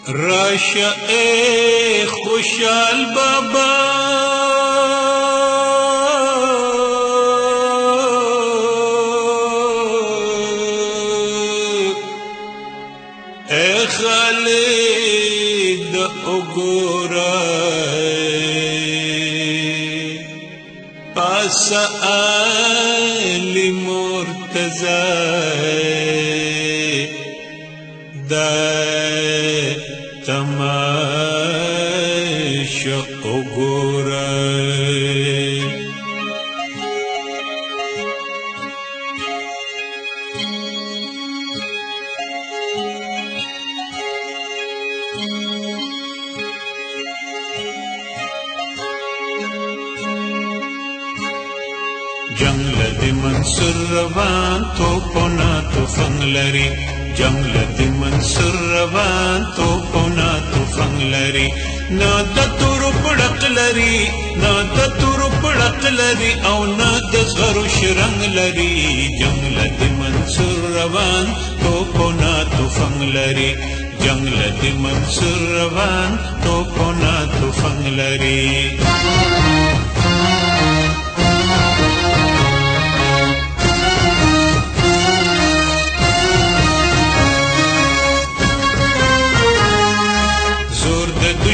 راشا اے خوشحال بابا اے خالد اگورائے پاس آلی مرتضی دائے تماشا اگورائے جنگل دی منصور روان تو پونا تو فنگ لری جنگل دی منصور روان تو پونا تو فنگ لری نا د تورو پړق لري نا د تورو پړق لري او نا د زغرو شرنګ لري جنگل دی منصور روان تو پونا تو فنگ لری جنگل دی منصور روان تو پونا تو فنگ لری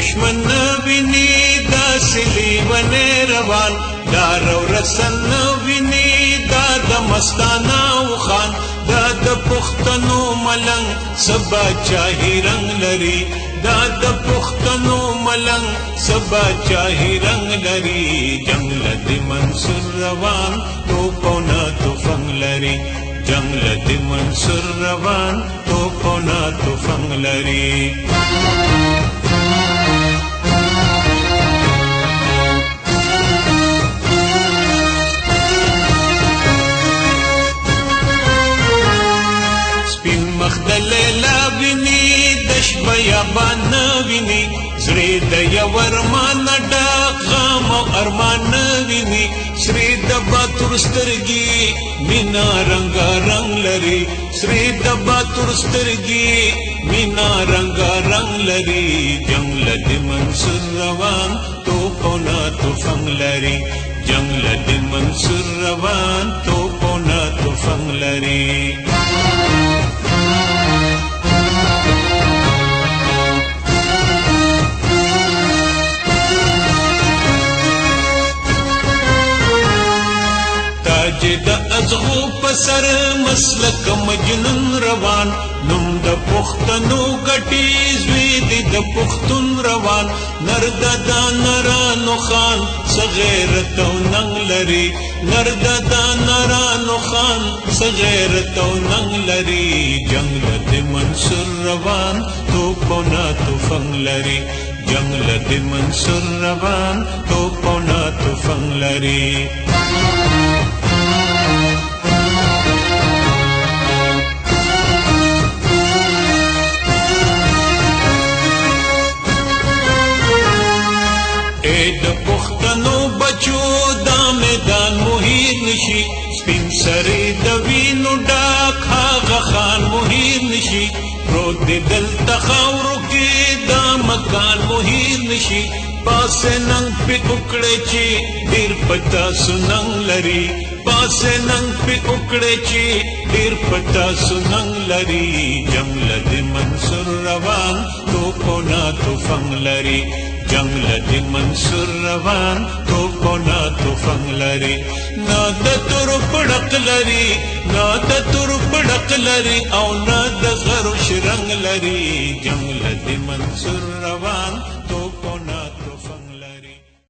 دشمن ویني دا سلی ونه روان دا رو رسن ویني دا د مستانه خان دا د پښتنو ملنګ سبا چاهي رنگ لري دا د پښتنو ملنګ سبا چاهي رنگ لري جنگل دی منصور روان تو پونا تو فنگ لري جنگل دی منصور روان تو پونا تو فنگ لري مخدلیلا ویني دش بیابان ویني سری د یورمان ډاک غم او ارمان ویني سری د باتور سترګي مینا رنگ رنگ لري سری د باتور سترګي مینا رنگ رنگ لري جنگل دی منصور روان تو پونا تو فنگ لري جنگل دی منصور روان تو پونا تو فنگ لري د ازغو پسر مسلک مجنون روان نم د پختنو گٹی زوی د پختون روان نرد دا نرانو خان صغیرت و ننگ لری نرد دا نرانو خان صغیرت و ننگ لری جنگل دی منصور روان تو پونا تو فنگ لری جنگل دی منصور روان تو پونا تو فنگ لری د پښتنو بچو دا میدان محیر نشي سپین سری د وینو ډاک هغه خان محیر نشي پروت دی دلته خاورو کې دا مکان محیر نشي پاسه ننګ پې وکړې چې ډېر پتا سننګ لري پاسه ننګ پې وکړې چې ډېر پتا سننګ لري جنگل دی منصور روان تو پونا تو فنگ لري جنگل دی منصور روان تو پونا تو فنگ لري نا د تورو پړق لري نا د تورو پړق لري او نا د زغرو شرنګ لري جنگل دی منصور روان تو